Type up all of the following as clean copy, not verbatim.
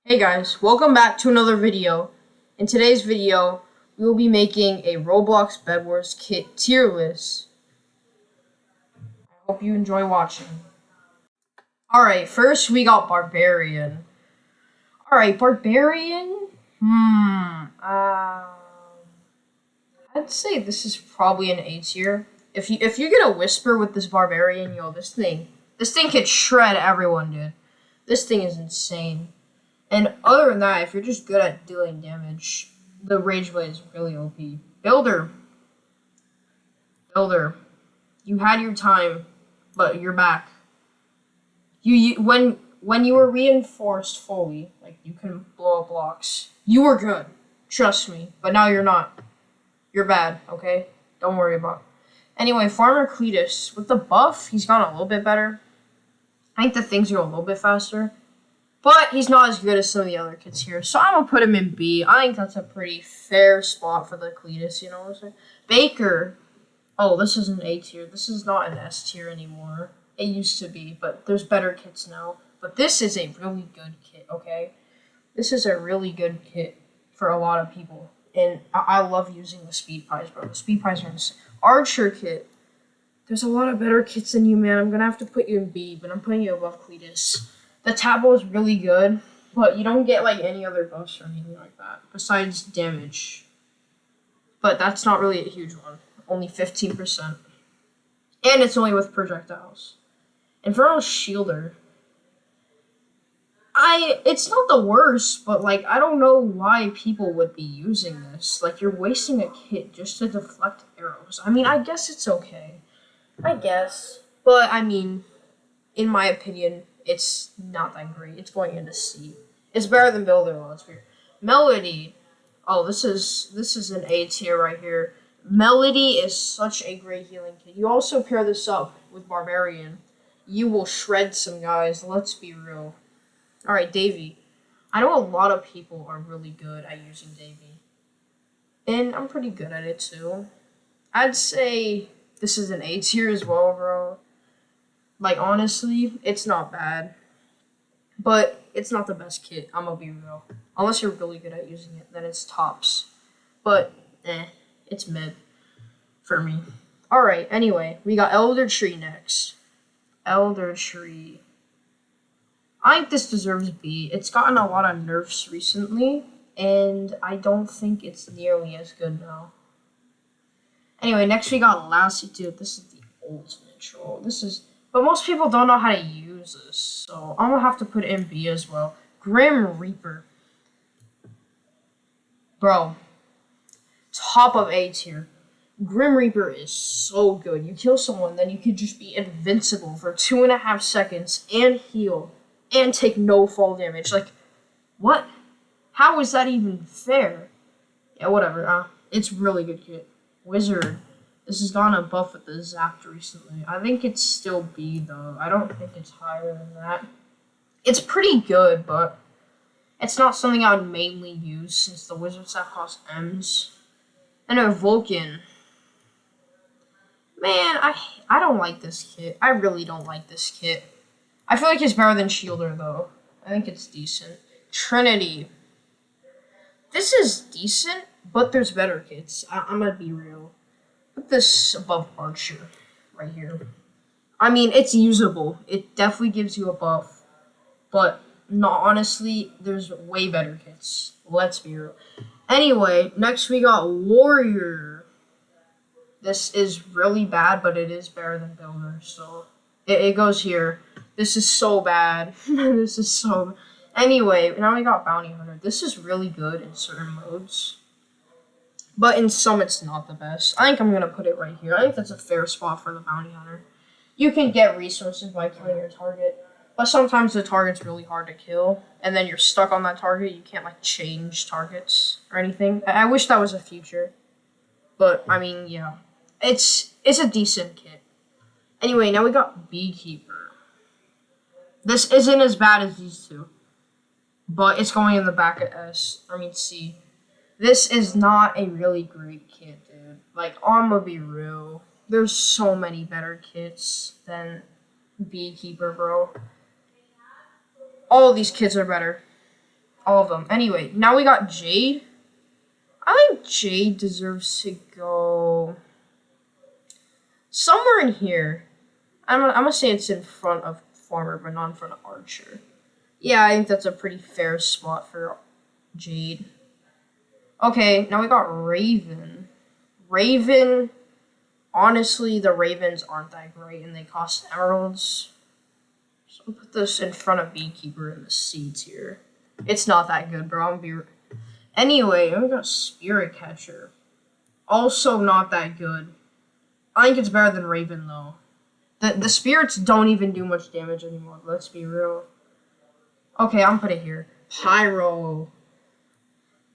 Hey guys, welcome back to another video. In today's video, we will be making a Roblox Bedwars kit tier list. I hope you enjoy watching. Alright, first we got Barbarian. Alright, Barbarian? I'd say this is probably an A tier. If you get a Whisper with this Barbarian, this thing could shred everyone, dude. This thing is insane. And other than that, if you're just good at dealing damage, the Rage Blade is really OP. Builder, you had your time, but you're back. When you were reinforced fully, like you can blow up blocks, you were good. Trust me. But now you're not. You're bad. Okay, don't worry about it. Anyway, Farmer Cletus with the buff, he's gotten a little bit better. I think the things are a little bit faster. But he's not as good as some of the other kids here. So I'm going to put him in B. I think that's a pretty fair spot for the Cletus, you know what I'm saying? Baker. Oh, this is an A tier. This is not an S tier anymore. It used to be, but there's better kits now. But this is a really good kit, okay? This is a really good kit for a lot of people. And I love using the speed pies, bro. The speed pies are insane. Archer kit. There's a lot of better kits than you, man. I'm going to have to put you in B, but I'm putting you above Cletus. The Tabo is really good, but you don't get like any other buffs or anything like that, besides damage. But that's not really a huge one. Only 15%. And it's only with projectiles. Infernal Shielder. It's not the worst, but like, I don't know why people would be using this. Like, you're wasting a kit just to deflect arrows. I mean, I guess it's okay. I guess. But, I mean, in my opinion, it's not that great. It's going into C. It's better than Builder, though. It's weird. Melody. Oh, this is an A tier right here. Melody is such a great healing kit. You also pair this up with Barbarian. You will shred some guys. Let's be real. Alright, Davy. I know a lot of people are really good at using Davy. And I'm pretty good at it, too. I'd say this is an A tier as well, bro. Like, honestly, it's not bad. But it's not the best kit, I'm gonna be real. Unless you're really good at using it, then it's tops. But, it's mid for me. Alright, anyway, we got Elder Tree next. Elder Tree. I think this deserves B. It's gotten a lot of nerfs recently, and I don't think it's nearly as good now. Anyway, next we got Lassie, dude. This is the ultimate troll. But most people don't know how to use this, so I'm going to have to put it in B as well. Grim Reaper. Bro. Top of A tier. Grim Reaper is so good. You kill someone, then you could just be invincible for 2.5 seconds and heal and take no fall damage. Like, what? How is that even fair? Yeah, whatever. It's really good kit. Wizard. This has gotten a buff with the Zapped recently. I think it's still B, though. I don't think it's higher than that. It's pretty good, but it's not something I would mainly use since the Wizard Zap costs M's. And a Vulcan. Man, I don't like this kit. I really don't like this kit. I feel like it's better than Shielder, though. I think it's decent. Trinity. This is decent, but there's better kits. I'm gonna be real. Put this above Archer, right here. I mean, it's usable. It definitely gives you a buff. But, no, honestly, there's way better kits. Let's be real. Anyway, next we got Warrior. This is really bad, but it is better than Builder. So, it goes here. This is so bad. This is so... Anyway, now we got Bounty Hunter. This is really good in certain modes. But in some, it's not the best. I think I'm going to put it right here. I think that's a fair spot for the Bounty Hunter. You can get resources by killing your target. But sometimes the target's really hard to kill. And then you're stuck on that target. You can't, like, change targets or anything. I wish that was a feature. But, I mean, yeah. It's a decent kit. Anyway, now we got Beekeeper. This isn't as bad as these two. But it's going in the back of C. This is not a really great kit, dude. Like, I'm gonna be real. There's so many better kits than Beekeeper, bro. All of these kits are better. All of them. Anyway, now we got Jade. I think Jade deserves to go somewhere in here. I'm gonna say it's in front of Farmer, but not in front of Archer. Yeah, I think that's a pretty fair spot for Jade. Okay, now we got Raven. Raven, honestly, the Ravens aren't that great, and they cost emeralds. So I'll put this in front of Beekeeper in the C tier. It's not that good, bro. Anyway, we got Spirit Catcher. Also not that good. I think it's better than Raven, though. The spirits don't even do much damage anymore. Let's be real. Okay, I'm putting it here. Pyro.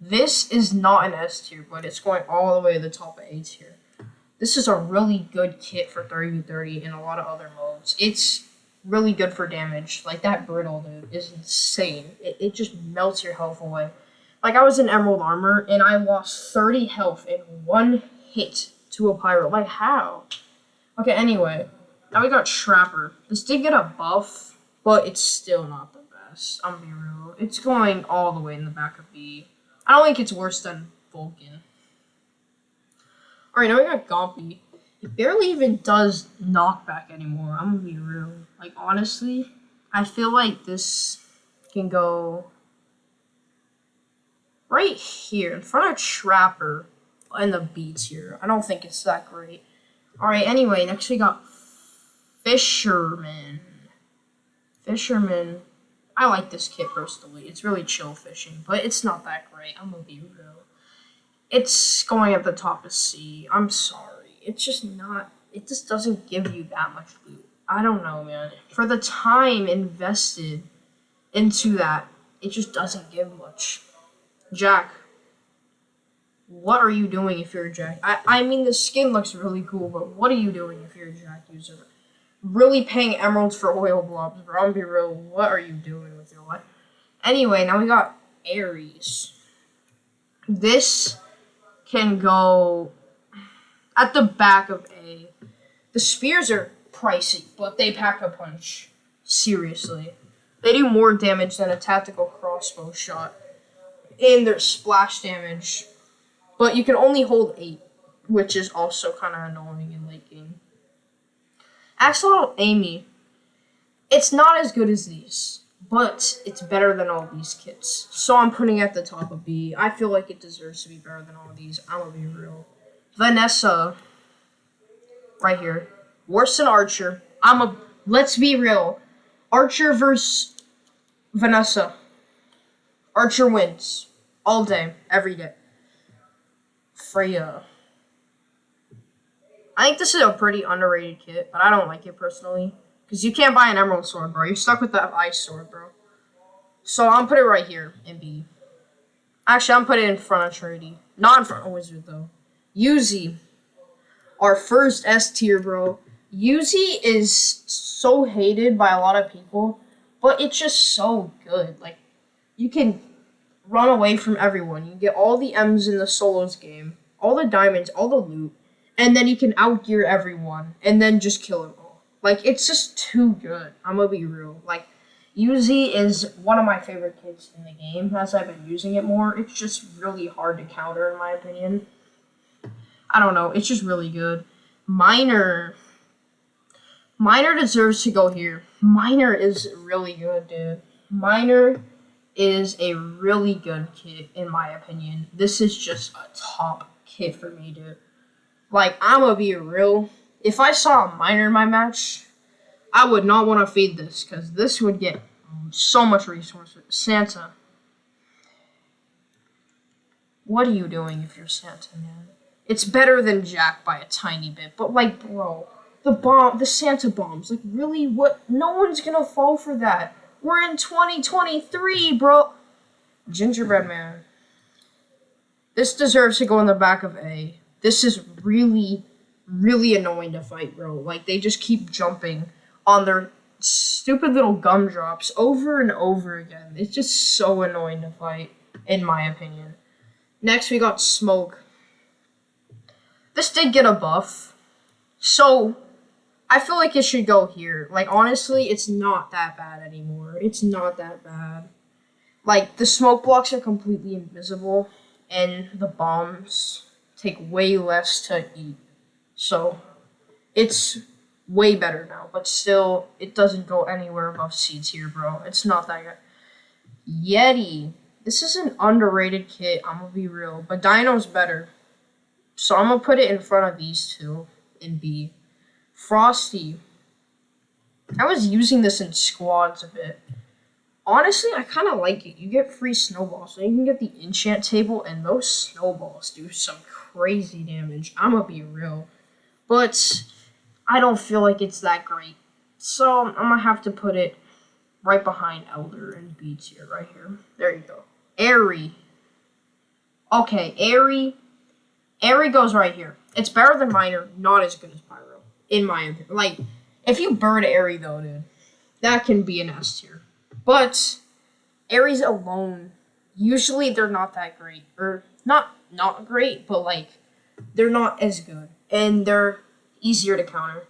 This is not an S tier, but it's going all the way to the top of A tier. This is a really good kit for 30v30 in a lot of other modes. It's really good for damage. Like, that Brittle, dude, is insane. It just melts your health away. Like, I was in Emerald Armor, and I lost 30 health in one hit to a Pyro. Like, how? Okay, anyway. Now we got Trapper. This did get a buff, but it's still not the best. I'm gonna be real. It's going all the way in the back of B. I don't think it's worse than Vulcan. Alright, now we got Gompy. It barely even does knockback anymore. I'm gonna be real. Like, honestly, I feel like this can go right here in front of Trapper in the B tier. I don't think it's that great. Alright, anyway, next we got Fisherman. Fisherman. I like this kit personally. It's really chill fishing, but it's not that great. I'm gonna be real. It's going at the top of C. I'm sorry. It's just not. It just doesn't give you that much loot. I don't know, man. For the time invested into that, it just doesn't give much. Jack. What are you doing if you're a Jack? I mean, the skin looks really cool, but what are you doing if you're a Jack user? Really paying emeralds for oil blobs, bro. I'm be real. What are you doing with your life? Anyway, now we got Ares. This can go at the back of A. The spears are pricey, but they pack a punch. Seriously. They do more damage than a tactical crossbow shot. And their splash damage. But you can only hold 8, which is also kind of annoying in late game. Axolotl Amy, it's not as good as these, but it's better than all these kits. So I'm putting it at the top of B. I feel like it deserves to be better than all these. I'm gonna be real. Vanessa, right here, worse than Archer. Let's be real. Archer versus Vanessa. Archer wins all day, every day. Freya. I think this is a pretty underrated kit, but I don't like it personally. Because you can't buy an emerald sword, bro. You're stuck with that ice sword, bro. So I'm putting it right here in B. Actually, I'm putting it in front of Trinity. Not in front of Wizard, though. Yuzi. Our first S tier, bro. Yuzi is so hated by a lot of people, but it's just so good. Like, you can run away from everyone. You get all the M's in the solos game, all the diamonds, all the loot. And then you can outgear everyone, and then just kill them all. Like, it's just too good. I'm gonna be real. Like, Yuzi is one of my favorite kits in the game, as I've been using it more. It's just really hard to counter, in my opinion. I don't know. It's just really good. Miner. Miner deserves to go here. Miner is really good, dude. Miner is a really good kit, in my opinion. This is just a top kit for me, dude. Like, I'm gonna be real. If I saw a Miner in my match, I would not want to feed this, because this would get so much resources. Santa. What are you doing if you're Santa, man? It's better than Jack by a tiny bit, but, like, bro, the Santa bombs, like, really, what? No one's gonna fall for that. We're in 2023, bro. Gingerbread Man. This deserves to go in the back of A. This is really, really annoying to fight, bro. Like, they just keep jumping on their stupid little gumdrops over and over again. It's just so annoying to fight, in my opinion. Next, we got Smoke. This did get a buff, so I feel like it should go here. Like, honestly, it's not that bad anymore. It's not that bad. Like, the smoke blocks are completely invisible, and the bombs take way less to eat. So, it's way better now, but still, it doesn't go anywhere above C tier, bro. It's not that good. Yeti. This is an underrated kit, I'm gonna be real, but Dino's better. So I'm gonna put it in front of these two in B. Frosty. I was using this in squads a bit. Honestly, I kind of like it. You get free snowballs, so you can get the enchant table, and those snowballs do some crazy damage. I'm gonna be real. But I don't feel like it's that great. So I'm gonna have to put it right behind Elder and B tier, right here. There you go. Airy. Okay, Airy. Airy goes right here. It's better than Miner, not as good as Pyro, in my opinion. Like, if you bird Airy, though, dude, that can be an S tier. But Aries alone, usually they're not that great. Or, not great, but, like, they're not as good. And they're easier to counter.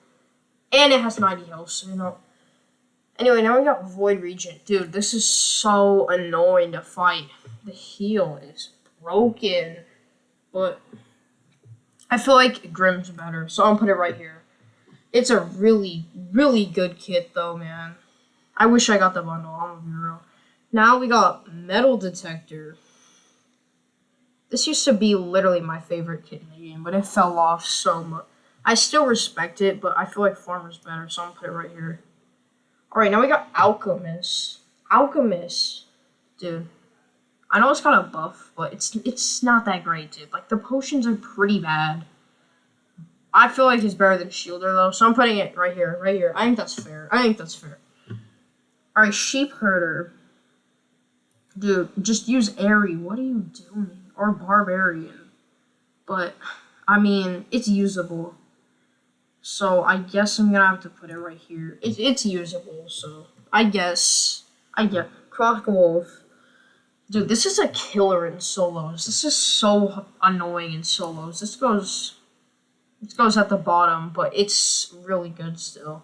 And it has 90 health, so, you know. Anyway, now we got Void Regent. Dude, this is so annoying to fight. The heal is broken. But I feel like Grim's better, so I'll put it right here. It's a really, really good kit, though, man. I wish I got the bundle, I'm gonna be real. Now we got Metal Detector. This used to be literally my favorite kit in the game, but it fell off so much. I still respect it, but I feel like Farmer's better, so I'm gonna put it right here. Alright, now we got Alchemist. Alchemist. Dude. I know it's kind of buff, but it's not that great, dude. Like, the potions are pretty bad. I feel like it's better than Shielder, though, so I'm putting it right here, right here. I think that's fair. Alright, Sheep Herder. Dude, just use Airy. What are you doing? Or Barbarian. But, I mean, it's usable. So, I guess I'm gonna have to put it right here. It's usable, so I guess. Croc Wolf. Dude, this is a killer in solos. This is so annoying in solos. This goes at the bottom, but it's really good still.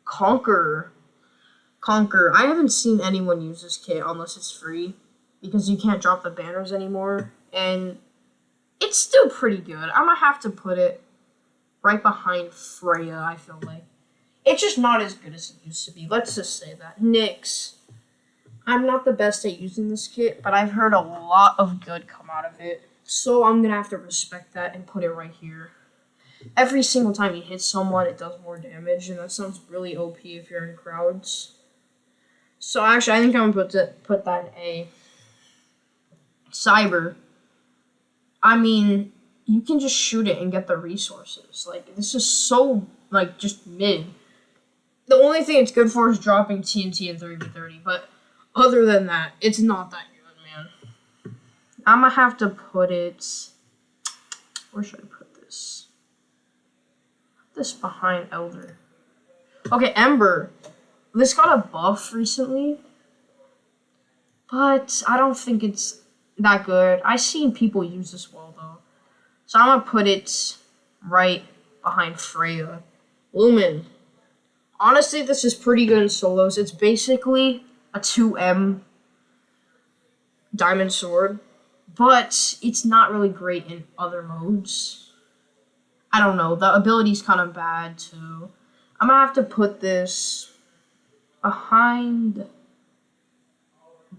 Conqueror. I haven't seen anyone use this kit unless it's free, because you can't drop the banners anymore, and it's still pretty good. I'm gonna have to put it right behind Freya, I feel like. It's just not as good as it used to be. Let's just say that. Nyx. I'm not the best at using this kit, but I've heard a lot of good come out of it. So I'm gonna have to respect that and put it right here. Every single time you hit someone, it does more damage, and that sounds really OP if you're in crowds. So actually, I think I'm gonna put that in A. Cyber. I mean, you can just shoot it and get the resources. Like, this is so, like, just mid. The only thing it's good for is dropping TNT in 3v30, but other than that, it's not that good, man. I'm gonna have to put it... Where should I put this? Put this behind Elder. Okay, Ember. This got a buff recently, but I don't think it's that good. I've seen people use this well, though. So I'm gonna put it right behind Freya. Lumen. Honestly, this is pretty good in solos. It's basically a 2M diamond sword, but it's not really great in other modes. I don't know. The ability's kind of bad, too. I'm gonna have to put this behind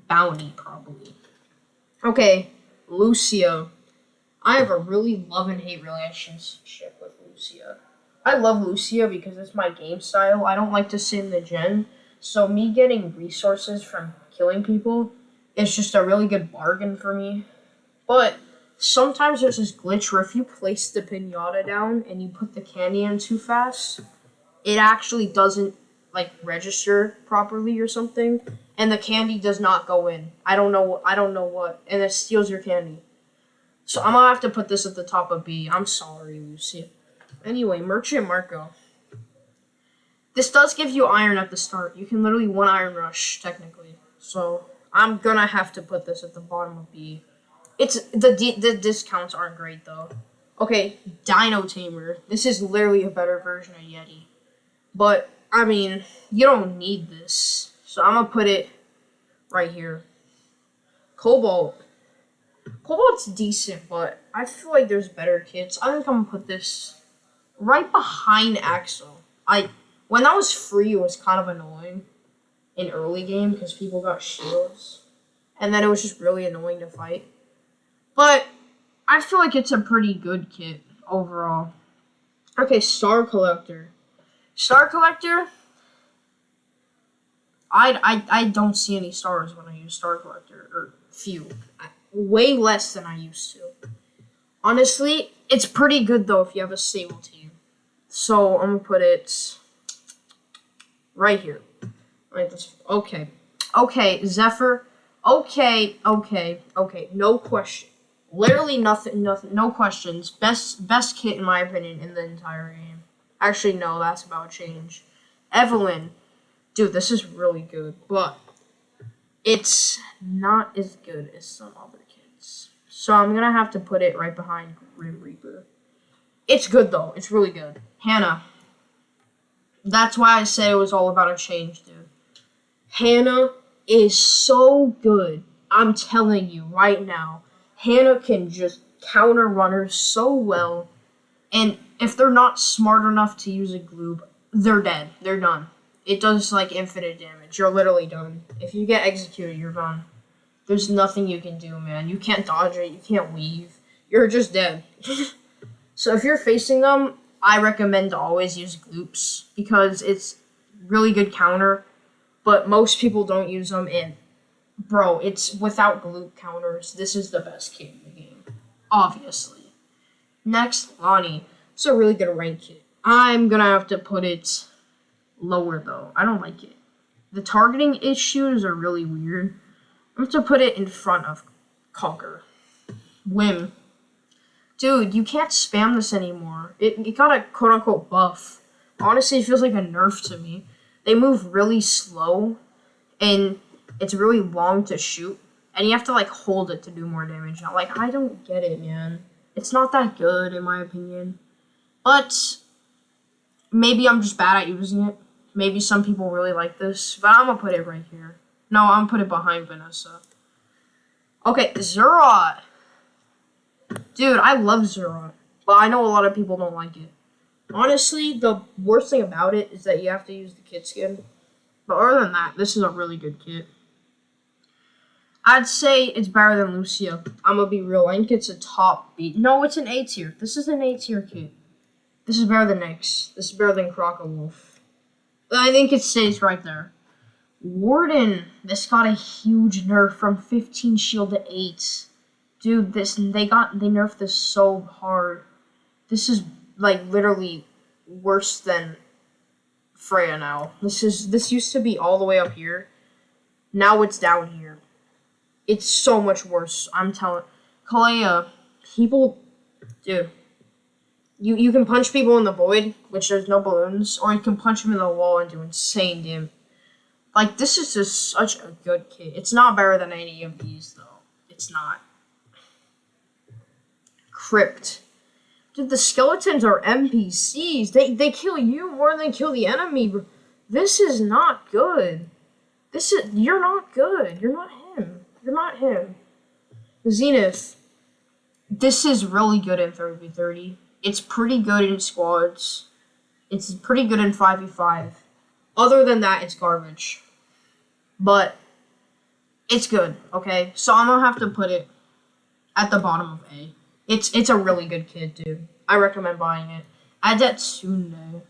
Bounty, probably. Okay, Lucia. I have a really love and hate relationship with Lucia. I love Lucia because it's my game style. I don't like to sit in the gen, so me getting resources from killing people is just a really good bargain for me. But sometimes there's this glitch where if you place the pinata down and you put the candy in too fast, it actually doesn't, like, register properly or something, and the candy does not go in. I don't know what, and it steals your candy. So I'm gonna have to put this at the top of B. I'm sorry, Lucy. Anyway, Merchant Marco. This does give you iron at the start. You can literally one iron rush, technically. So I'm gonna have to put this at the bottom of B. It's the discounts aren't great though. Okay, Dino Tamer. This is literally a better version of Yeti. But I mean, you don't need this. So I'm gonna put it right here. Cobalt. Cobalt's decent, but I feel like there's better kits. I think I'm gonna put this right behind Axel. When that was free, it was kind of annoying in early game because people got shields, and then it was just really annoying to fight. But I feel like it's a pretty good kit overall. Okay, Star Collector. Star Collector. I don't see any stars when I use Star Collector, or few. Way less than I used to. Honestly, it's pretty good though if you have a stable team. So I'm gonna put it right here. Right this. Okay. Okay, Zephyr. Okay. No question. Literally nothing. No questions. Best kit in my opinion in the entire game. Actually, no, that's about to change. Evelyn. Dude, this is really good, but it's not as good as some other kits. So I'm gonna have to put it right behind Grim Reaper. It's good though. It's really good. Hannah. That's why I said it was all about a change, dude. Hannah is so good. I'm telling you right now. Hannah can just counter runners so well. And if they're not smart enough to use a gloop, they're dead. They're done. It does like infinite damage. You're literally done. If you get executed, you're done. There's nothing you can do, man. You can't dodge it. You can't weave. You're just dead. So if you're facing them, I recommend to always use gloops because it's really good counter. But most people don't use them. And bro, it's without gloop counters. This is the best kit in the game, obviously. Next, Lonnie. It's a really good rank kit. I'm gonna have to put it lower though. I don't like it. The targeting issues are really weird. I'm going to put it in front of Conquer. Whim. Dude, you can't spam this anymore. It got a quote-unquote buff. Honestly, it feels like a nerf to me. They move really slow, and it's really long to shoot, and you have to, like, hold it to do more damage. Like, I don't get it, man. It's not that good, in my opinion. But maybe I'm just bad at using it. Maybe some people really like this, but I'm gonna put it right here. No, I'm gonna put it behind Vanessa. Okay, Zerot. Dude, I love Zerot, but I know a lot of people don't like it. Honestly, the worst thing about it is that you have to use the kit skin. But other than that, this is a really good kit. I'd say it's better than Lucia. I'm gonna be real. I think it's a top B. No, it's an A tier. This is an A tier kit. This is better than Nyx. This is better than Crocowolf. I think it stays right there. Warden. This got a huge nerf from 15 shield to 8. Dude, they nerfed this so hard. This is like literally worse than Freya now. This used to be all the way up here. Now it's down here. It's so much worse. I'm telling Kalea, people, dude. You can punch people in the void, which there's no balloons, or you can punch them in the wall and do insane damage. Like, this is just such a good kit. It's not better than any of these, though. It's not. Crypt. Dude, the skeletons are NPCs. They kill you more than they kill the enemy. This is not good. You're not good. You're not him. You're not him. Zenith. This is really good in 30v30. It's pretty good in squads. It's pretty good in 5v5. Other than that, it's garbage. But it's good, okay? So I'm gonna have to put it at the bottom of A. It's a really good kit, dude. I recommend buying it. Adetsune.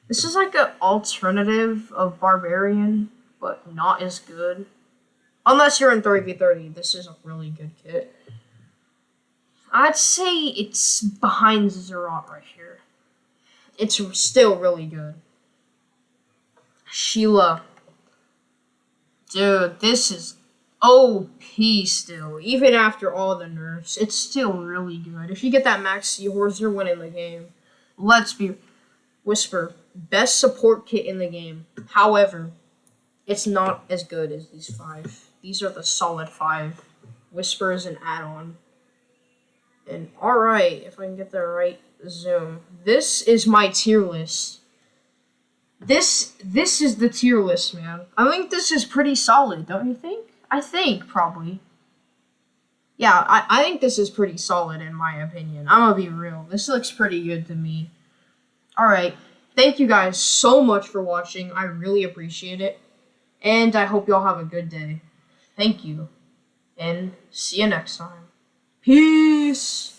This is like an alternative of Barbarian, but not as good. Unless you're in 30v30, this is a really good kit. I'd say it's behind Zerot right here. It's still really good. Sheila. Dude, this is OP still. Even after all the nerfs, it's still really good. If you get that max Seahorse, you're winning the game. Let's be... Whisper. Best support kit in the game. However, it's not as good as these 5. These are the solid 5. Whisper is an add-on. And alright, if I can get the right zoom. This is my tier list. This is the tier list, man. I think this is pretty solid, don't you think? I think, probably. Yeah, I think this is pretty solid in my opinion. I'm gonna be real. This looks pretty good to me. Alright, thank you guys so much for watching. I really appreciate it. And I hope y'all have a good day. Thank you. And see you next time. Peace!